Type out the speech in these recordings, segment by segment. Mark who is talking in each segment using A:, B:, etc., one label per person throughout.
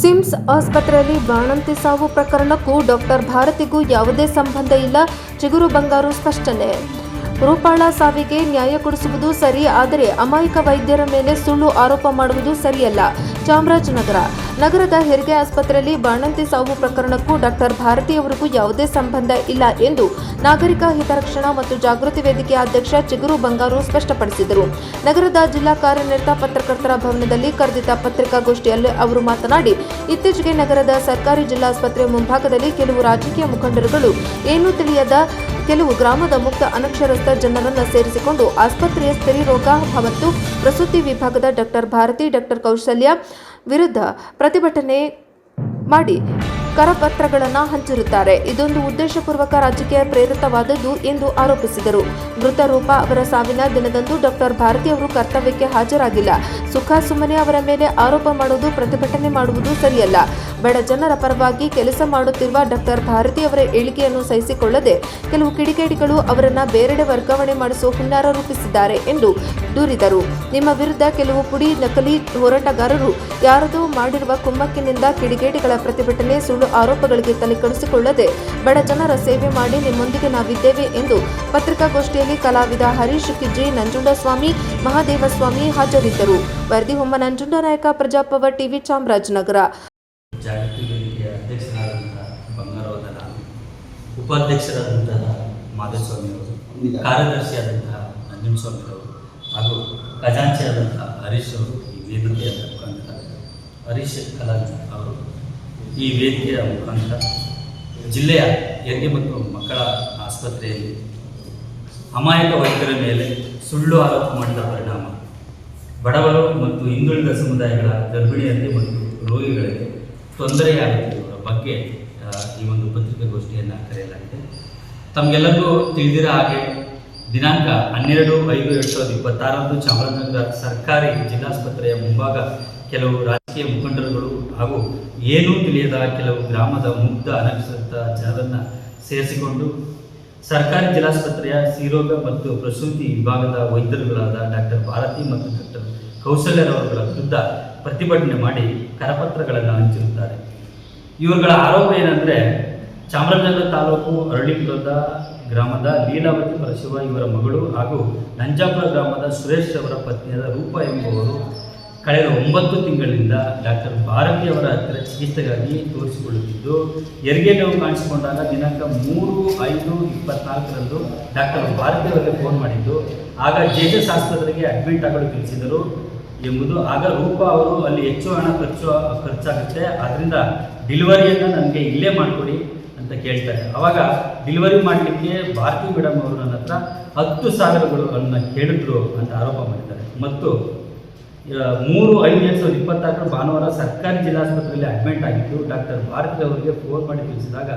A: Sims ಆಸ್ಪತ್ರೆಯಲ್ಲಿ ಬಾಣಂತಿ ಸಾವು ಪ್ರಕರಣಕ್ಕೂ ಡಾಕ್ಟರ್ ಭಾರತಿಗೂ ಯಾವುದೇ ಸಂಬಂಧ ಇಲ್ಲ. ಚಿಗುರು ಬಂಗಾರು ಸ್ಪಷ್ಟನೆ. ರೂಪಾಳ ಸಾವಿಗೆ ನ್ಯಾಯ ಕೊಡಿಸುವುದು ಸರಿ, ಆದರೆ ಅಮಾಯಕ ವೈದ್ಯರ ಮೇಲೆ ಸುಳ್ಳು ಆರೋಪ ಮಾಡುವುದು ಸರಿಯಲ್ಲ. ಚಾಮರಾಜನಗರ ನಗರದ ಹೆರಿಗೆ ಆಸ್ಪತ್ರೆಯಲ್ಲಿ ಬಾಣಂತಿ ಸಾವು ಪ್ರಕರಣಕ್ಕೂ ಡಾಕ್ಟರ್ ಭಾರತಿ ಅವರಿಗೂ ಯಾವುದೇ ಸಂಬಂಧ ಇಲ್ಲ ಎಂದು ನಾಗರಿಕ ಹಿತರಕ್ಷಣಾ ಮತ್ತು ಜಾಗೃತಿ ವೇದಿಕೆ ಅಧ್ಯಕ್ಷ ಚಿಗುರು ಬಂಗಾರು ಸ್ಪಷ್ಟಪಡಿಸಿದರು. ನಗರದ ಜಿಲ್ಲಾ ಕಾರ್ಯನಿರತ ಪತ್ರಕರ್ತರ ಭವನದಲ್ಲಿ ಕರೆದಿದ್ದ ಪತ್ರಿಕಾಗೋಷ್ಠಿಯಲ್ಲಿ ಅವರು ಮಾತನಾಡಿ, ಇತ್ತೀಚೆಗೆ ನಗರದ ಸರ್ಕಾರಿ ಜಿಲ್ಲಾಸ್ಪತ್ರೆ ಮುಂಭಾಗದಲ್ಲಿ ಕೆಲವು ರಾಜಕೀಯ ಮುಖಂಡರುಗಳು ಏನೂ ತಿಳಿಯದ ಕೆಲವು ಗ್ರಾಮದ ಮುಕ್ತ ಅನಕ್ಷರಸ್ಥ ಜನರನ್ನು ಸೇರಿಸಿಕೊಂಡು ಆಸ್ಪತ್ರೆಯ ಸ್ತ್ರೀರೋಗ ಮತ್ತು ಪ್ರಸೂತಿ ವಿಭಾಗದ ಡಾಕ್ಟರ್ ಭಾರತಿ, ಡಾಕ್ಟರ್ ಕೌಶಲ್ಯ ವಿರುದ್ಧ ಪ್ರತಿಭಟನೆ ಮಾಡಿ ಕರಪತ್ರಗಳನ್ನು ಹಂಚಿರುತ್ತಾರೆ. ಇದೊಂದು ಉದ್ದೇಶಪೂರ್ವಕ ರಾಜಕೀಯ ಪ್ರೇರಿತವಾದದ್ದು ಎಂದು ಆರೋಪಿಸಿದರು. ಮೃತ ರೂಪಾ ಅವರ ಸಾವಿನ ದಿನದಂದು ಡಾಕ್ಟರ್ ಭಾರತಿ ಅವರು ಕರ್ತವ್ಯಕ್ಕೆ ಹಾಜರಾಗಿಲ್ಲ. ಸುಖ ಸುಮ್ಮನೆ ಅವರ ಮೇಲೆ ಆರೋಪ ಮಾಡುವುದು, ಪ್ರತಿಭಟನೆ ಮಾಡುವುದು ಸರಿಯಲ್ಲ. ಬಡ ಜನರ ಪರವಾಗಿ ಕೆಲಸ ಮಾಡುತ್ತಿರುವ ಡಾಕ್ಟರ್ ಭಾರತಿ ಅವರ ಹೇಳಿಕೆಯನ್ನು ಸಹಿಸಿಕೊಳ್ಳದೆ ಕೆಲವು ಕಿಡಿಗೇಡಿಗಳು ಅವರನ್ನು ಬೇರೆಡೆ ವರ್ಗಾವಣೆ ಮಾಡಿಸುವ ಹುನ್ನಾರ ರೂಪಿಸಿದ್ದಾರೆ ಎಂದು ದೂರಿದರು. ನಿಮ್ಮ ವಿರುದ್ಧ ಕೆಲವು ಪುಡಿ ನಕಲಿ ಹೋರಾಟಗಾರರು ಯಾರದೋ ಮಾಡಿರುವ ಕುಮ್ಮಕ್ಕಿನಿಂದ ಕಿಡಿಗೇಡಿಗಳ ಪ್ರತಿಭಟನೆ, ಸುಳ್ಳು ಆರೋಪಗಳಿಗೆ ತಲೆ ಕೆಡಿಸಿಕೊಳ್ಳದೆ ಬಡ ಜನರ ಸೇವೆ ಮಾಡಿ ನಿಮ್ಮೊಂದಿಗೆ ನಾವಿದ್ದೇವೆ ಎಂದು ಪತ್ರಿಕಾಗೋಷ್ಠಿಯಲ್ಲಿ ಕಲಾವಿದ ಹರೀಶ್ ಕಿಜ್ಜಿ, ನಂಜುಂಡಸ್ವಾಮಿ, ಮಹಾದೇವಸ್ವಾಮಿ ಹಾಜರಿದ್ದರು. ವರದಿ ಹೊಮ್ಮ ನಂಜುಂಡನಾಯಕ, ಪ್ರಜಾಪವರ್ ಟಿವಿ, ಚಾಮರಾಜನಗರ.
B: ಜಾಗೃತಿ ವೇದಿಕೆಯ ಅಧ್ಯಕ್ಷರಾದಂತಹ ಬಂಗಾರವಾದ ನಾನು, ಉಪಾಧ್ಯಕ್ಷರಾದಂತಹ ಮಾಧವಸ್ವಾಮಿ ಅವರು, ಕಾರ್ಯದರ್ಶಿಯಾದಂತಹ ನಂಜುಂಡಸ್ವಾಮಿ ಅವರು ಹಾಗೂ ಖಜಾಂಚಿಯಾದಂತಹ ಹರೀಶ್ ಅವರು ಈ ವೇದಿಕೆಯ ಮುಖಾಂತರ, ಹರೀಶ್ ಕಲಾವಿದ ಅವರು ಈ ವೇದಿಕೆಯ ಮುಖಾಂತರ ಜಿಲ್ಲೆಯ ಹೆರಿಗೆ ಮತ್ತು ಮಕ್ಕಳ ಆಸ್ಪತ್ರೆಯಲ್ಲಿ ಅಮಾಯಕ ವೈದ್ಯರ ಮೇಲೆ ಸುಳ್ಳು ಆರೋಪ ಮಾಡಿದ ಪರಿಣಾಮ ಬಡವರು ಮತ್ತು ಹಿಂದುಳಿದ ಸಮುದಾಯಗಳ ಗರ್ಭಿಣಿಯರಿಗೆ ಮತ್ತು ರೋಗಿಗಳಿಗೆ ತೊಂದರೆಯಾಗುತ್ತಿರುವ ಬಗ್ಗೆ ಈ ಒಂದು ಪತ್ರಿಕಾಗೋಷ್ಠಿಯನ್ನು ಕರೆಯಲಾಗಿದೆ. ತಮಗೆಲ್ಲರಿಗೂ ತಿಳಿದಿರೋ ಹಾಗೆ ದಿನಾಂಕ 12/5/2026 ಚಾಮರಾಜನಗರ ಸರ್ಕಾರಿ ಜಿಲ್ಲಾಸ್ಪತ್ರೆಯ ಮುಂಭಾಗ ಕೆಲವು ರಾಜಕೀಯ ಮುಖಂಡರುಗಳು ಹಾಗೂ ಏನೂ ತಿಳಿಯದ ಕೆಲವು ಗ್ರಾಮದ ಮುಗ್ಧ ಅನಕ್ಷರಸ್ಥ ಜನರನ್ನು ಸೇರಿಸಿಕೊಂಡು ಸರ್ಕಾರಿ ಜಿಲ್ಲಾಸ್ಪತ್ರೆಯ ಸ್ತ್ರೀರೋಗ ಮತ್ತು ಪ್ರಸೂತಿ ವಿಭಾಗದ ವೈದ್ಯರುಗಳಾದ ಡಾಕ್ಟರ್ ಭಾರತಿ ಮತ್ತು ಡಾಕ್ಟರ್ ಕೌಶಲ್ಯರವರುಗಳ ವಿರುದ್ಧ ಪ್ರತಿಭಟನೆ ಮಾಡಿ ಕರಪತ್ರಗಳನ್ನು ಹಂಚಿರುತ್ತಾರೆ. ಇವರುಗಳ ಆರೋಪ ಏನಂದರೆ, ಚಾಮರಾಜನಗರ ತಾಲೂಕು ಅರಳಿಪುರದ ಗ್ರಾಮದ ಲೀಲಾವತಿ ಪರಶಿವ ಇವರ ಮಗಳು ಹಾಗೂ ನಂಜಾಪುರ ಗ್ರಾಮದ ಸುರೇಶ್ ಅವರ ಪತ್ನಿಯಾದ ರೂಪಾ ಎಂಬುವರು ಕಳೆದ 9 ತಿಂಗಳಿಂದ ಡಾಕ್ಟರ್ ಭಾರತಿ ಅವರ ಹತ್ತಿರ ಚಿಕಿತ್ಸೆಗಾಗಿ ತೋರಿಸಿಕೊಳ್ಳುತ್ತಿದ್ದು, ಹೆರಿಗೆ ನೋವು ಕಾಣಿಸಿಕೊಂಡಾಗ ದಿನಾಂಕ 3/5/24 ಡಾಕ್ಟರ್ ಭಾರತಿ ಅವರಿಗೆ ಫೋನ್ ಮಾಡಿದ್ದು, ಆಗ ಜೆಜೆಸ್ ಆಸ್ಪತ್ರೆಗೆ ಅಡ್ಮಿಟ್ ಆಗಲು ತಿಳಿಸಿದರು ಎಂಬುದು. ಆಗ ರೂಪಾ ಅವರು ಅಲ್ಲಿ ಹೆಚ್ಚು ಹಣ ಖರ್ಚಾಗುತ್ತೆ, ಆದ್ದರಿಂದ ಡೆಲಿವರಿಯನ್ನು ನನಗೆ ಇಲ್ಲೇ ಮಾಡಿಕೊಡಿ ಅಂತ ಕೇಳ್ತಾರೆ. ಆವಾಗ ಡೆಲಿವರಿ ಮಾಡಲಿಕ್ಕೆ ಭಾರತಿ ಮೇಡಮ್ ಅವರು ನನ್ನ ಹತ್ರ 10,000 ಕೇಳಿದ್ರು ಅಂತ ಆರೋಪ ಮಾಡಿದ್ದಾರೆ. ಮತ್ತು 3/5/2026 ಭಾನುವಾರ ಸರ್ಕಾರಿ ಜಿಲ್ಲಾಸ್ಪತ್ರೆಯಲ್ಲಿ ಅಡ್ಮಿಟ್ ಆಗಿದ್ದು, ಡಾಕ್ಟರ್ ಭಾರತಿ ಅವರಿಗೆ ಫೋನ್ ಮಾಡಿ ತಿಳಿಸಿದಾಗ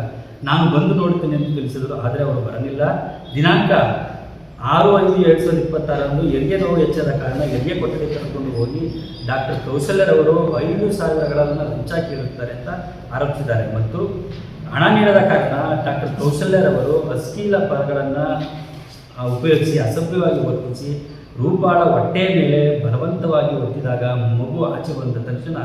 B: ನಾನು ಬಂದು ನೋಡ್ತೀನಿ ಅಂತ ತಿಳಿಸಿದರು. ಆದರೆ ಅವರು ಬರಲಿಲ್ಲ. ದಿನಾಂಕ 6/5/2026 ಹೆರಿಗೆ ನೋವು ಹೆಚ್ಚಾದ ಕಾರಣ ಹೆರಿಗೆ ಕೊಠಡಿ ಕರ್ಕೊಂಡು ಹೋಗಿ ಡಾಕ್ಟರ್ ಕೌಶಲ್ಯರವರು 5,000 ಲಂಚ ಕೇಳುತ್ತಾರೆ ಅಂತ ಆರೋಪಿಸಿದ್ದಾರೆ. ಮತ್ತು ಹಣ ನೀಡದ ಕಾರಣ ಡಾಕ್ಟರ್ ಕೌಶಲ್ಯರವರು ಅಶ್ಲೀಲ ಪದಗಳನ್ನು ಉಪಯೋಗಿಸಿ ಅಸಭ್ಯವಾಗಿ ವರ್ತಿಸಿ ರೂಪಾಳ ಹೊಟ್ಟೆಯ ಮೇಲೆ ಬಲವಂತವಾಗಿ ಒತ್ತಿದಾಗ ಮಗು ಆಚೆ ಬಂದ ತಕ್ಷಣ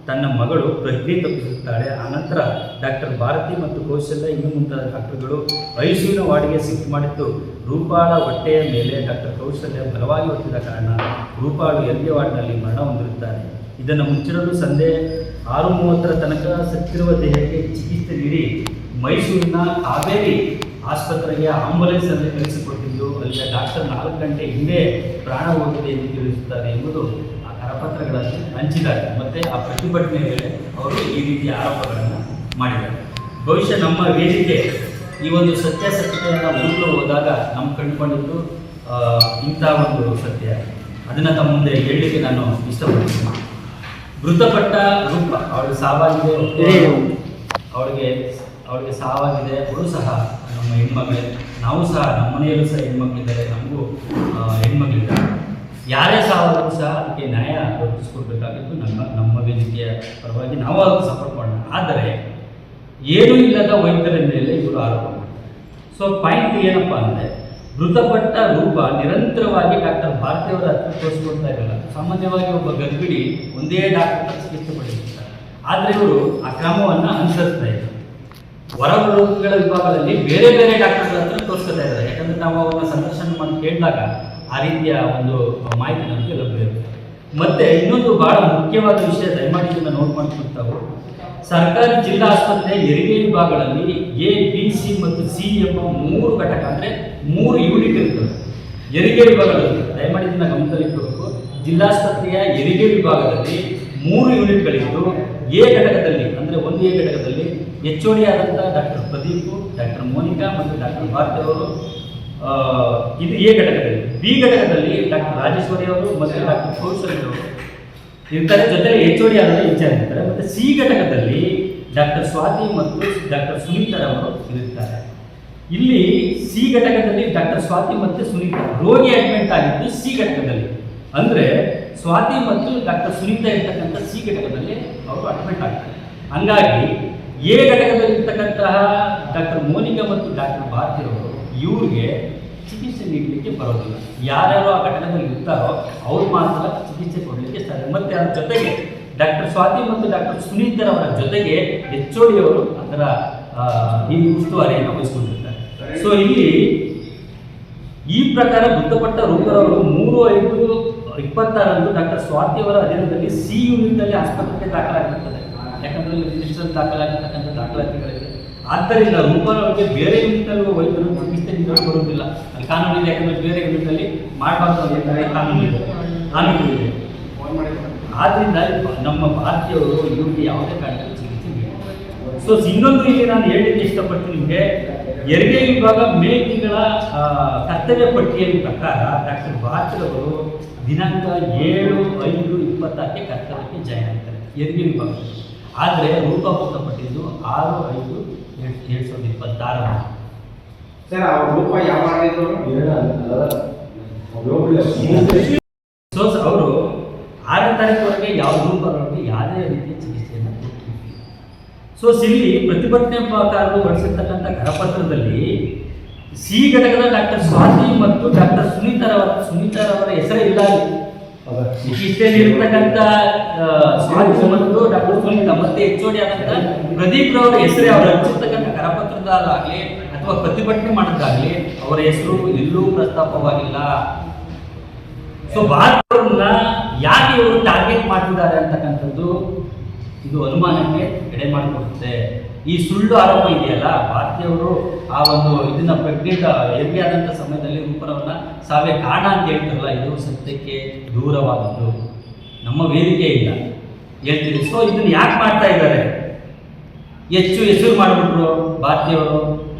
B: ತನ್ನ ಮಗಳು ಪ್ರಜ್ಞೆ ತಪ್ಪಿಸುತ್ತಾಳೆ. ಆನಂತರ ಡಾಕ್ಟರ್ ಭಾರತಿ ಮತ್ತು ಕೌಶಲ್ಯ ಇನ್ನೂ ಮುಂತಾದ ಡಾಕ್ಟರ್ಗಳು ಐಸಿಯುನ ವಾರ್ಡ್ಗೆ ಶಿಫ್ಟ್ ಮಾಡಿದ್ದು, ರೂಪಾಳ ಹೊಟ್ಟೆಯ ಮೇಲೆ ಡಾಕ್ಟರ್ ಕೌಶಲ್ಯ ಬಲವಾಗಿ ಒತ್ತಿದ ಕಾರಣ ರೂಪಾಳು ಹೆರಿಗೆ ವಾರ್ಡ್ನಲ್ಲಿ ಮರಣ ಹೊಂದಿರುತ್ತಾರೆ. ಇದನ್ನು ಮುಚ್ಚಿಡಲು ಸಂಜೆ 6:30 ತನಕ ಸತ್ತಿರುವ ದೇಹಕ್ಕೆ ಚಿಕಿತ್ಸೆ ನೀಡಿ ಮೈಸೂರಿನ ಕಾವೇರಿ ಆಸ್ಪತ್ರೆಗೆ ಆಂಬುಲೆನ್ಸ್ನಲ್ಲಿ ಕಳಿಸಿಕೊಟ್ಟಿದ್ದು, ಅಲ್ಲಿಯ ಡಾಕ್ಟರ್ 4 ಗಂಟೆ ಹಿಂದೆ ಪ್ರಾಣ ಹೋಗಿದೆ ಎಂದು ತಿಳಿಸುತ್ತಾರೆ ಎಂಬುದು ಆ ಕರಪತ್ರಗಳಲ್ಲಿ ಹಂಚಿದ್ದಾರೆ. ಮತ್ತು ಆ ಪ್ರತಿಭಟನೆ ವೇಳೆ ಅವರು ಈ ರೀತಿಯ ಆರೋಪಗಳನ್ನು ಮಾಡಿದ್ದಾರೆ. ಬಹುಶಃ ನಮ್ಮ ವೇದಿಕೆ ಈ ಒಂದು ಸತ್ಯಾಸತ್ಯತೆಯನ್ನು ಹುಡುಕಲು ಹೋದಾಗ ನಮ್ಮ ಕಂಡುಕೊಂಡಿದ್ದು ಇಂಥ ಒಂದು ಸತ್ಯ. ಅದನ್ನು ತಮ್ಮ ಮುಂದೆ ಹೇಳಲಿಕ್ಕೆ ನಾನು ಇಷ್ಟಪಡ್ತೀನಿ. ಮೃತಪಟ್ಟ ರೂಪ ಅವಳಿಗೆ ಸಾವಾಗಿದೆ, ಅವಳಿಗೆ ಸಾವಾಗಿದೆ. ಅವಳು ಸಹ ನಮ್ಮ ಹೆಣ್ಮಗಳೇ, ನಾವು ಸಹ ನಮ್ಮ ಮನೆಯಲ್ಲೂ ಸಹ ಹೆಣ್ಮಕ್ಳಿದ್ದಾರೆ, ನಮಗೂ ಹೆಣ್ಮಕ್ಳಿದ್ದಾರೆ. ಯಾರೇ ಸಾವಾದರೂ ಸಹ ಅದಕ್ಕೆ ನ್ಯಾಯ ದೊರಕಿಸ್ಕೊಡ್ಬೇಕಾಗಿತ್ತು. ನಮ್ಮ ವೇದಿಕೆಯ ಪರವಾಗಿ ನಾವು ಅದಕ್ಕೆ ಸಪೋರ್ಟ್ ಮಾಡೋಣ. ಆದರೆ ಏನೂ ಇಲ್ಲದ ವೈದ್ಯರ ಮೇಲೆ ಇವರು ಆರೋಪ ಮಾಡ್ತಾರೆ. ಸೊ ಪಾಯಿಂಟ್ ಏನಪ್ಪ ಅಂದರೆ, ಮೃತಪಟ್ಟ ರೂಪ ನಿರಂತರವಾಗಿ ಡಾಕ್ಟರ್ ಭಾರತಿಯವರ ಹತ್ರ ತೋರಿಸ್ಕೊಡ್ತಾ ಇರಲ್ಲ. ಸಾಮಾನ್ಯವಾಗಿ ಒಬ್ಬ ಗರ್ಭಿಣಿ ಒಂದೇ ಡಾಕ್ಟರ್ ಚಿಕಿತ್ಸೆ ಪಡೆದಿರ್ತಾರೆ. ಆದರೆ ಇವರು ಆ ಕ್ರಮವನ್ನು ಅನುಸರಿಸ್ತಾ ಇದ್ದಾರೆ. ಹೊರ ರೋಗಗಳ ವಿಭಾಗದಲ್ಲಿ ಬೇರೆ ಬೇರೆ ಡಾಕ್ಟರ್ಗಳ ಹತ್ರ ತೋರಿಸ್ತಾ ಇದ್ದಾರೆ. ಯಾಕಂದ್ರೆ ನಾವು ಅವ್ರನ್ನ ಸಂದರ್ಶನ ಮಾಡಿ ಕೇಳಿದಾಗ ಆ ರೀತಿಯ ಒಂದು ಮಾಹಿತಿ ನಮಗೆ ಲಭ್ಯ ಇರುತ್ತೆ. ಮತ್ತೆ ಇನ್ನೊಂದು ಬಹಳ ಮುಖ್ಯವಾದ ವಿಷಯ, ದಯಮಾಡಿ ಇದನ್ನು ನೋಟ್ ಮಾಡ್ಕೊಳ್ತಾವು. ಸರ್ಕಾರಿ ಜಿಲ್ಲಾ ಆಸ್ಪತ್ರೆ ಹೆರಿಗೆ ವಿಭಾಗಗಳಲ್ಲಿ ಎ, ಬಿ, ಸಿ ಮತ್ತು ಸಿ ಎಂಬ 3 ಘಟಕ, ಅಂದರೆ 3 ಯೂನಿಟ್ ಇರ್ತವೆ ಹೆರಿಗೆ ವಿಭಾಗದಲ್ಲಿ. ದಯಮಾಡಿ ಇದನ್ನ ಗಮನದಲ್ಲಿಟ್ಟಬೇಕು. ಜಿಲ್ಲಾಸ್ಪತ್ರೆಯ ಹೆರಿಗೆ ವಿಭಾಗದಲ್ಲಿ 3 ಯೂನಿಟ್ಗಳಿದ್ದು, ಎ ಘಟಕದಲ್ಲಿ ಅಂದರೆ 1A ಘಟಕದಲ್ಲಿ HOD ಆದಂಥ ಡಾಕ್ಟರ್ ಪ್ರದೀಪ್, ಡಾಕ್ಟರ್ ಮೋನಿಕಾ ಮತ್ತು ಡಾಕ್ಟರ್ ಭಾರತಿ ಅವರು ಇದು ಎ ಘಟಕದಲ್ಲಿ. ಬಿ ಘಟಕದಲ್ಲಿ ಡಾಕ್ಟರ್ ರಾಜೇಶ್ವರಿ ಅವರು ಮತ್ತು ಡಾಕ್ಟರ್ ಕೌಶಲ್ ಅವರು ಇರ್ತಾರೆ, ಜೊತೆಗೆ HOD ಆದಂಥ ಇನ್ಚಾರ್ಜ್ ಇರ್ತಾರೆ. ಮತ್ತು ಸಿ ಘಟಕದಲ್ಲಿ ಡಾಕ್ಟರ್ ಸ್ವಾತಿ ಮತ್ತು ಡಾಕ್ಟರ್ ಸುನೀತಾ ಅವರು ಇರುತ್ತಾರೆ. ಇಲ್ಲಿ ಸಿ ಘಟಕದಲ್ಲಿ ಡಾಕ್ಟರ್ ಸ್ವಾತಿ ಮತ್ತು ಸುನೀತಾ ರೋಗಿ ಅಡ್ಮಿಟ್ ಆಗಿದ್ದು ಸಿ ಘಟಕದಲ್ಲಿ, ಅಂದರೆ ಸ್ವಾತಿ ಮತ್ತು ಡಾಕ್ಟರ್ ಸುನೀತಾ ಇರ್ತಕ್ಕಂಥ ಸಿ ಘಟಕದಲ್ಲಿ ಅವರು ಅಡ್ಮಿಟ್ ಆಗ್ತಾರೆ. ಹಂಗಾಗಿ ಎ ಘಟಕದಲ್ಲಿ ಇರ್ತಕ್ಕಂತಹ ಡಾಕ್ಟರ್ ಮೋನಿಕಾ ಮತ್ತು ಡಾಕ್ಟರ್ ಭಾರತಿ ಅವರು ಇವ್ರಿಗೆ ಚಿಕಿತ್ಸೆ ನೀಡಲಿಕ್ಕೆ ಬರೋದಿಲ್ಲ. ಯಾರ್ಯಾರು ಆ ಘಟಕದಲ್ಲಿ ಇರ್ತಾರೋ ಅವ್ರು ಮಾತ್ರ ಚಿಕಿತ್ಸೆ ಕೊಡಲಿಕ್ಕೆ ಸಾಧ್ಯ. ಮತ್ತು ಅದ್ರ ಜೊತೆಗೆ ಡಾಕ್ಟರ್ ಸ್ವಾತಿ ಮತ್ತು ಡಾಕ್ಟರ್ ಸುನೀತರವರ ಜೊತೆಗೆ HOD ಅವರು ಅದರ ಈ ಉಸ್ತುವಾರಿಯನ್ನು ವಹಿಸಿಕೊಂಡಿರ್ತಾರೆ. ಸೊ ಇಲ್ಲಿ ಈ ಪ್ರಕಾರ ಮೃತಪಟ್ಟ ರೋಗರವರು 3/5/26 ಡಾಕ್ಟರ್ ಸ್ವಾತಿ ಅವರ ಅಧೀನದಲ್ಲಿ ಸಿ ಯೂನಿಟ್ನಲ್ಲಿ ಆಸ್ಪತ್ರೆಗೆ ದಾಖಲಾಗಿರುತ್ತದೆ. ಯಾಕಂದರೆ ರಿಜಿಸ್ಟರ್ ದಾಖಲಾಗಿರ್ತಕ್ಕಂಥ ದಾಖಲಾತಿಗಳಿದೆ. ಆದ್ದರಿಂದ ರೂಪರವರಿಗೆ ಬೇರೆ ಯೂನಿಟ್ನಲ್ಲಿ ವೈದ್ಯರು ಚಿಕಿತ್ಸೆ ನೀಡಲು ಬರುವುದಿಲ್ಲ. ಅಲ್ಲಿ ಕಾನೂನು ಇದೆ. ಯಾಕಂದರೆ ಬೇರೆ ಯೂನಿಟ್ನಲ್ಲಿ ಮಾಡಬಾರ್ದು ಕಾನೂನು ಇದೆ. ಆದ್ದರಿಂದ ನಮ್ಮ ಭಾರತೀಯರು ಇವ್ರಿಗೆ ಯಾವುದೇ ಕಾರಣಕ್ಕೂ ಚಿಕಿತ್ಸೆ ನೀಡಲ್ಲ. ಸೊ ಇನ್ನೊಂದು ಇಲ್ಲಿ ನಾನು ಹೇಳಲಿಕ್ಕೆ ಇಷ್ಟಪಡ್ತೀನಿ ನಿಮಗೆ, ಹೆರಿಗೆ ವಿಭಾಗ ಮೇ ತಿಂಗಳ ಕರ್ತವ್ಯ ಪಟ್ಟಿಯಲ್ಲಿ ಪ್ರಕಾರ ಡಾಕ್ಟರ್ ಭಾರತಿಯವರು ದಿನಾಂಕ 7/5/26 ಕರ್ತವ್ಯಕ್ಕೆ ಜಾಯ್ನ್ ಆಗ್ತಾರೆ ಹೆರಿಗೆ ವಿಭಾಗದಲ್ಲಿ. ಆದರೆ ರೂಪ ಮೃತಪಟ್ಟಿದ್ದು 6/5/2026.
C: ಸರ್, ಅವ್ರ ರೂಪ ಯಾವ
B: ಸೊ ಅವರು 6ನೇ ತಾರೀಕುವರೆಗೆ ಯಾವ ರೂಪದೊಳಗೆ ಯಾವುದೇ ರೀತಿಯ ಚಿಕಿತ್ಸೆಯನ್ನು ಕೊಟ್ಟಿಲ್ಲ. ಸೊ ಇಲ್ಲಿ ಪ್ರತಿಭಟನೆಕಾರರು ಹೊರಡಿಸಿರ್ತಕ್ಕಂಥ ಕರಪತ್ರದಲ್ಲಿ ಸಿ ಘಟಕದ ಡಾಕ್ಟರ್ ಸ್ವಾತಿ ಮತ್ತು ಡಾಕ್ಟರ್ ಸುನೀತಾರವರ ಹೆಸರೇ ಇಲ್ಲ. ಚಿಕಿತ್ಸೆಯಲ್ಲಿ ಇರತಕ್ಕಂಥ ಸ್ವಾತಿ ಮತ್ತು ಡಾಕ್ಟರ್ ಸುನೀತಾ ಮತ್ತೆ HOD ಆದಂಥ ಪ್ರದೀಪ್ ರವರ ಹೆಸರೇ ಅವರು ಹಚ್ಚಿರ್ತಕ್ಕಂಥ ಕರಪತ್ರದಾಗಲಿ ಅಥವಾ ಪ್ರತಿಭಟನೆ ಮಾಡೋದಾಗಲಿ ಅವರ ಹೆಸರು ಎಲ್ಲೂ ಪ್ರಸ್ತಾಪವಾಗಿಲ್ಲ. ಸೊ ಭಾರತವನ್ನ ಯಾಕೆ ಇವರು ಟಾರ್ಗೆಟ್ ಮಾಡ್ತಿದ್ದಾರೆ ಅಂತಕ್ಕಂಥದ್ದು ಇದು ಅನುಮಾನಕ್ಕೆ ಎಡೆ ಮಾಡಿಕೊಡುತ್ತೆ. ಈ ಸುಳ್ಳು ಆರೋಪ ಇದೆಯಲ್ಲ, ಭಾರತೀಯವರು ಆ ಒಂದು ಇದನ್ನ ಪ್ರೆಗ್ನೆಂಟ್ ಹೆರಿಗೆ ಆದಂಥ ಸಮಯದಲ್ಲಿ ರೂಪರವನ್ನ ಸಾವಿಗೆ ಕಾರಣ ಅಂತ ಹೇಳ್ತಾರಲ್ಲ, ಇದು ಸತ್ಯಕ್ಕೆ ದೂರವಾದದ್ದು. ನಮ್ಮ ವೇದಿಕೆ ಇಲ್ಲ ಹೇಳ್ತೀವಿ. ಸೊ ಇದನ್ನ ಯಾಕೆ ಮಾಡ್ತಾ ಇದ್ದಾರೆ? ಹೆಚ್ಚು ಹೆಸರು ಮಾಡಿಬಿಟ್ರು ಭಾರತೀಯವರು,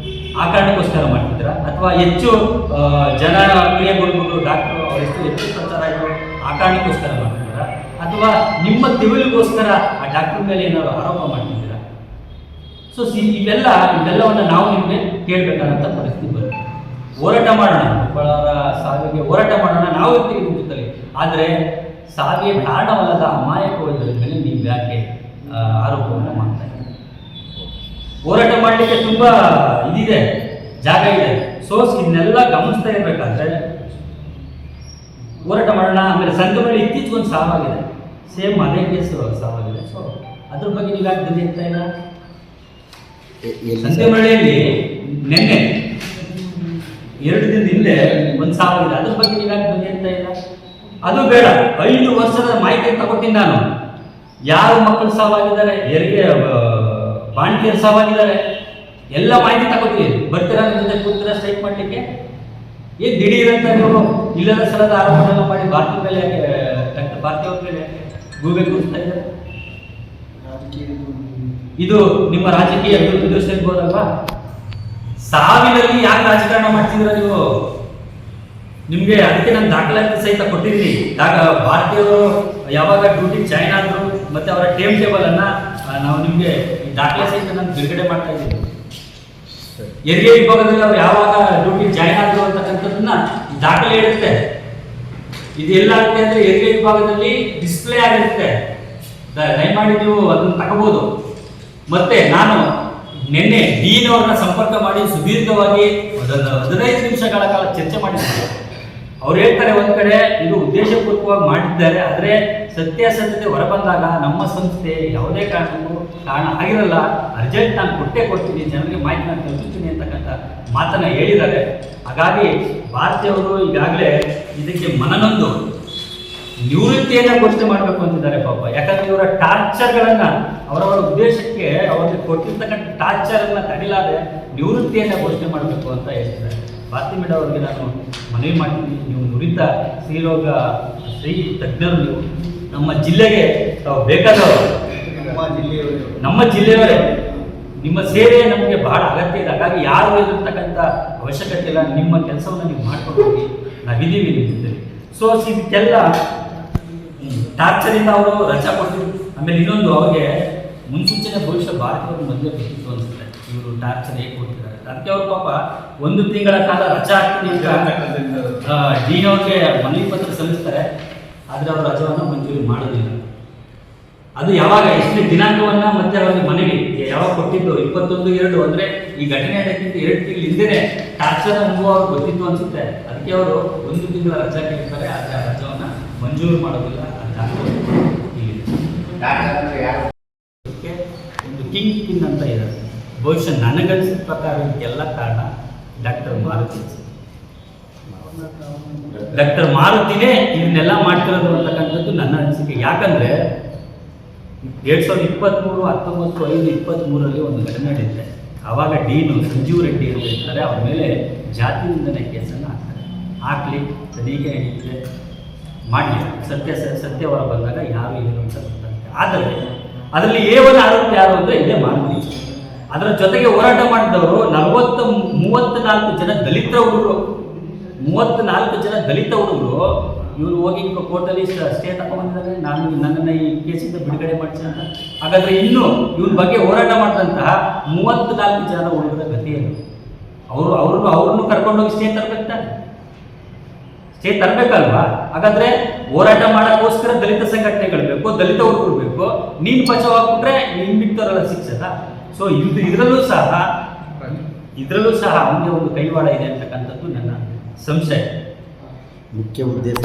B: ಆ ಕಾರಣಕ್ಕೋಸ್ಕರ ಮಾಡ್ತಿದ್ರ? ಅಥವಾ ಹೆಚ್ಚು ಜನ ಪ್ರಿಯಗೊಂಡ್ಬಿಟ್ಟು ಡಾಕ್ಟರ್ ಅವರೆಷ್ಟು ಹೆಚ್ಚು ಪ್ರಚಾರ ಆಯಿತು ಆ ಕಾರಣಕ್ಕೋಸ್ಕರ ಮಾಡ್ತಿದ್ದೀರಾ? ಅಥವಾ ನಿಮ್ಮ ತಿರುಳಿಗೋಸ್ಕರ ಆ ಡಾಕ್ಟರ್ ಮೇಲೆ ಏನಾದ್ರು ಆರೋಪ ಮಾಡ್ತಿದ್ದೀರಾ? ಸೊ ಇವೆಲ್ಲವನ್ನು ನಾವು ನಿಮಗೆ ಕೇಳಬೇಕಾದಂಥ ಪರಿಸ್ಥಿತಿ ಬರುತ್ತೆ. ಹೋರಾಟ ಮಾಡೋಣ, ಒಬ್ಬರ ಸಾವಿಗೆ ಹೋರಾಟ ಮಾಡೋಣ, ನಾವು ಇರ್ತೀವಿ ನಿಂತಲ್ಲಿ. ಆದರೆ ಸಾವಿಗೆ ಕಾರಣವಲ್ಲದ ಅಮಾಯಕ ವೈದ್ಯರ ಮೇಲೆ ನೀವು ಯಾಕೆ ಆರೋಪವನ್ನು ಮಾಡ್ತಾ ಇದ್ದೀರಿ? ಹೋರಾಟ ಮಾಡಲಿಕ್ಕೆ ತುಂಬ ಇದಿದೆ, ಜಾಗ ಇದೆ. ಸೊ ಇದನ್ನೆಲ್ಲ ಗಮನಿಸ್ತಾ ಇರಬೇಕಾದ್ರೆ ಹೋರಾಟ ಮಾಡೋಣ. ಆಮೇಲೆ ಸಂಘದಲ್ಲಿ ಇತ್ತೀಚೆಗೊಂದು ಸಾವಾಗಿದೆ, ಸೇಮ್ ಅದೇ ಕೇಸ್ ಸಾವಾಗಿದೆ. ಸೊ ಅದ್ರ ಬಗ್ಗೆ ನೀವು ಯಾಕೆ ಧ್ವನಿ ಎತ್ತಾ ಇಲ್ಲ? ಸಂತೆಮಳ್ಳಿಯಲ್ಲಿ ನಿನ್ನೆ 2 ದಿನದ ಹಿಂದೆ ಒಂದು ಸಾವಾಗಿದೆ, ಅದ್ರ ಬಗ್ಗೆ ನೀವು ಯಾಕೆ ಧ್ವನಿ ಎತ್ತಾ ಇಲ್ಲ? ಅದು ಬೇಡ, 5 ವರ್ಷದ ಮಾಹಿತಿ ತಗೊತೀನಿ ನಾನು. ಯಾರು ಮಕ್ಕಳು ಸಾವಾಗಿದ್ದಾರೆ, ಹೆರಿಗೆ ಬಾಣತಿಯರು ಸಾವಾಗಿದ್ದಾರೆ, ಎಲ್ಲ ಮಾಹಿತಿ ತಗೋತೀವಿ. ಬರ್ತೀರಾ ನಿಮ್ಮ ಜೊತೆ ಕೂರ್ತೀರಾ ಸ್ಟ್ರೈಕ್ ಮಾಡಲಿಕ್ಕೆ? ಏನು ದಿಢೀರಂತ ನೀವು ಇಲ್ಲದ ಸಲದ ಆರೋಪಣೆಲ್ಲ ಮಾಡಿ ಭಾರತಿ ಮೇಲೆ ಡಾಕ್ಟರ್ ಭಾರತಿ ಅವ್ರ ಮೇಲೆ ಗೂಬೆ ಕೂರಿಸ್ತಾ ಇದ್ದಾರೆ? ಇದು ನಿಮ್ಮ ರಾಜಕೀಯ ದುರುದ್ದೇಶ ಇರ್ಬೋದಲ್ವಾ? ಸಾವಿನಲ್ಲಿ ಯಾಕೆ ರಾಜಕಾರಣ ಮಾಡ್ತಿದ್ರ ನೀವು? ನಿಮಗೆ ಅದಕ್ಕೆ ನಾನು ದಾಖಲಾತಿ ಸಹಿತ ಕೊಟ್ಟಿದ್ದೀನಿ. ಭಾರತೀಯರು ಯಾವಾಗ ಡ್ಯೂಟಿ ಜಾಯ್ನ್ ಆದರು ಮತ್ತು ಅವರ ಟೈಮ್ ಟೇಬಲನ್ನು ನಾವು ನಿಮಗೆ ದಾಖಲೆ ಸಹಿತ ನಾನು ಬಿಡುಗಡೆ ಮಾಡ್ತಾ ಇದ್ದೀನಿ. ಹೆರಿಗೆ ವಿಭಾಗದಲ್ಲಿ ಅವ್ರು ಯಾವಾಗ ಡ್ಯೂಟಿ ಜಾಯ್ನ್ ಆದರು ಅಂತಕ್ಕಂಥದ್ದನ್ನ ದಾಖಲೆ ಇರುತ್ತೆ. ಇದು ಎಲ್ಲ ಆಗುತ್ತೆ ಅಂದರೆ ಹೆರಿಗೆ ವಿಭಾಗದಲ್ಲಿ ಡಿಸ್ಪ್ಲೇ ಆಗಿರುತ್ತೆ. ದಯಮಾಡಿ ನೀವು ಅದನ್ನು ತಗೋಬೋದು. ಮತ್ತೆ ನಾನು ನಿನ್ನೆ ಡೀನ್ ಅವ್ರನ್ನ ಸಂಪರ್ಕ ಮಾಡಿ ಸುದೀರ್ಘವಾಗಿ 15 ನಿಮಿಷಗಳ ಕಾಲ ಚರ್ಚೆ ಮಾಡಿದ್ದೆ. ಅವ್ರು ಹೇಳ್ತಾರೆ ಒಂದ್ ಕಡೆ ಇದು ಉದ್ದೇಶಪೂರ್ವಕವಾಗಿ ಮಾಡಿದ್ದಾರೆ, ಆದರೆ ಸತ್ಯಾಸತ್ಯತೆ ಹೊರಬಂದಾಗ ನಮ್ಮ ಸಂಸ್ಥೆ ಯಾವುದೇ ಕಾರಣಕ್ಕೂ ಕಾರಣ ಆಗಿರಲ್ಲ, ಅರ್ಜೆಂಟ್ ನಾನು ಕೊಡ್ತೀನಿ, ಜನರಿಗೆ ಮಾಹಿತಿ ನಾನು ತಲುಪಿಸ್ತೀನಿ ಅಂತಕ್ಕಂಥ ಮಾತನ್ನ ಹೇಳಿದ್ದಾರೆ. ಹಾಗಾಗಿ ಭಾರತೀಯವರು ಈಗಾಗಲೇ ಇದಕ್ಕೆ ಮನನೊಂದು ನಿವೃತ್ತಿಯನ್ನ ಘೋಷಣೆ ಮಾಡಬೇಕು ಅಂತಿದ್ದಾರೆ ಪಾಪ. ಯಾಕಂದ್ರೆ ಇವರ ಟಾರ್ಚರ್ಗಳನ್ನ ಅವರವರ ಉದ್ದೇಶಕ್ಕೆ ಅವರಿಗೆ ಕೊಟ್ಟಿರ್ತಕ್ಕಂಥ ಟಾರ್ಚರ್ನ ತಡಿಲಾದೆ ನಿವೃತ್ತಿಯನ್ನ ಘೋಷಣೆ ಮಾಡಬೇಕು ಅಂತ ಹೇಳ್ತಿದ್ದಾರೆ. ಭಾರತಿ ಮೇಡಮ್ ಅವರಿಗೆ ನಾನು ಮನವಿ ಮಾಡ್ತೀನಿ, ನೀವು ನುರಿತ ಸ್ತ್ರೀ ತಜ್ಞರು, ನೀವು ನಮ್ಮ ಜಿಲ್ಲೆಗೆ ತಾವು ಬೇಕಾದವರು, ನಮ್ಮ ಜಿಲ್ಲೆಯವರೇ, ನಿಮ್ಮ ಸೇವೆ ನಮಗೆ ಬಹಳ ಅಗತ್ಯ ಇದೆ. ಹಾಗಾಗಿ ಯಾರು ಇರತಕ್ಕಂಥ ಅವಶ್ಯಕತೆ ಇಲ್ಲ, ನಿಮ್ಮ ಕೆಲಸವನ್ನು ನೀವು ಮಾಡ್ಕೊಂಡು ಹೋಗಿ, ನಾವಿದ್ದೀವಿ ನಿಮ್ಮ ಜೊತೆ. ಸೊ ಇದಕ್ಕೆಲ್ಲ ಟಾರ್ಚರಿಂದ ಅವರು ರಜಾ ಕೊಡ್ತಿದ್ರು. ಆಮೇಲೆ ಇನ್ನೊಂದು, ಅವ್ರಿಗೆ ಮುನ್ಸೂಚನೆ ಭವಿಷ್ಯ ಭಾರತವನ್ನು ಮೊದಲೇ ಗೊತ್ತಿತ್ತು ಅನ್ಸುತ್ತೆ, ಇವರು ಟಾರ್ಚರ್ ಹೇಗೆ ಕೊಡ್ತಿದ್ದಾರೆ. ಅದಕ್ಕೆ ಅವರು ಪಾಪ 1 ತಿಂಗಳ ಕಾಲ ರಜಾ ಹಾಕ್ತೀನಿ ಅಂತ ಡೀನ್ ಅವ್ರಿಗೆ ಮನವಿ ಪತ್ರ ಸಲ್ಲಿಸ್ತಾರೆ, ಆದರೆ ಅವರು ರಜಾವನ್ನು ಮಂಜೂರಿ ಮಾಡೋದಿಲ್ಲ. ಅದು ಯಾವಾಗ, ಎಷ್ಟು ದಿನಾಂಕವನ್ನ ಮತ್ತೆ ಅವರಿಗೆ ಮನವಿ ಯಾವಾಗ ಕೊಟ್ಟಿದ್ದು, 21/2 ಅಂದ್ರೆ ಈ ಘಟನೆ ನಡೆಕ್ಕಿಂತ 2 ತಿಂಗಳು ಹಿಂದೆನೆ ಟಾರ್ಚರ್ ಅನುಭವ ಅವ್ರಿಗೆ ಗೊತ್ತಿತ್ತು ಅನ್ಸುತ್ತೆ. ಅದಕ್ಕೆ ಅವರು 1 ತಿಂಗಳ ರಜಾ ಕೇಳ್ತಾರೆ, ಆದರೆ ಆ ರಜಾವನ್ನ ಮಂಜೂರು ಮಾಡೋದಿಲ್ಲ ಅಂತ ಒಂದು ಕಿಂಗ್ ಅಂತ ಇದೆ. ಬಹುಶಃ ನನಗನ್ಸಿದ ಪ್ರಕಾರ ಇದಕ್ಕೆಲ್ಲ ಕಾರಣ ಡಾಕ್ಟರ್ ಮಾರುತಿನೇ ಇದನ್ನೆಲ್ಲ ಮಾಡ್ತಿರೋದು ಅಂತಕ್ಕಂಥದ್ದು ನನ್ನ ಅನಿಸಿಕೆ. ಯಾಕಂದ್ರೆ 2023 19/5/23 ಒಂದು ಘಟನೆ ನಡೆಯುತ್ತೆ. ಆವಾಗ ಡೀನು ಸಂಜೀವ್ ರೆಡ್ಡಿ ಅಂತ ಹೇಳ್ತಾರೆ, ಅವ್ರ ಮೇಲೆ ಜಾತಿ ನಿಂದನೆ ಕೇಸನ್ನು ಹಾಕ್ತಾರೆ. ಹಾಕ್ಲಿ, ತನಿಖೆ ನಡೀತಿದೆ, ಮಾಡಲಿ, ಸತ್ಯ ಹೊರ ಬಂದಾಗ ಯಾರು ಏನು ಅಂತ ಗೊತ್ತಾಗುತ್ತೆ. ಆದರೆ ಅದರಲ್ಲಿ A1 ಆರೋಪಿ ಯಾರು ಅಂದರೆ ಇದೇ ಮಾರುತಿ. ಅದರ ಜೊತೆಗೆ ಹೋರಾಟ ಮಾಡಿದವರು 34 ಜನ ದಲಿತ ಹುಡುಗರು, 34 ಜನ ದಲಿತ ಹುಡುಗರು. ಇವರು ಹೋಗಿ ಕೋರ್ಟಲ್ಲಿ ಸ್ಟೇ ತಗೊಂಡಿದ್ದಾರೆ, ನನ್ನನ್ನು ಈ ಕೇಸಿಂದ ಬಿಡುಗಡೆ ಮಾಡಿಸಿ ಅಂತ. ಹಾಗಾದ್ರೆ ಇನ್ನು ಇವ್ರ ಬಗ್ಗೆ ಹೋರಾಟ ಮಾಡಿದಂತಹ 34 ಜನ ಹುಡುಗರ ಗತಿಯನ್ನು ಅವ್ರನ್ನು ಕರ್ಕೊಂಡೋಗಿ ಸ್ಟೇ ತರಬೇಕಲ್ವಾ? ಹಾಗಾದ್ರೆ ಹೋರಾಟ ಮಾಡೋಕ್ಕೋಸ್ಕರ ದಲಿತ ಸಂಘಟನೆಗಳು ಬೇಕು, ದಲಿತ ಹುಡುಗರು ಬೇಕು. ನೀನು ಬಚಾವ್ ಹಾಕ್ಬಿಟ್ರೆ ನೀನು ಬಿಡ್ತಾರಲ್ಲ ಶಿಕ್ಷಕ. ಸೊ ಇದರಲ್ಲೂ ಸಹ ಅವನಿಗೆ ಒಂದು ಕೈವಾಡ ಇದೆ ಅಂತಕ್ಕಂಥದ್ದು ನನ್ನ ಸಂಶಯ.
D: ಮುಖ್ಯ ಉದ್ದೇಶ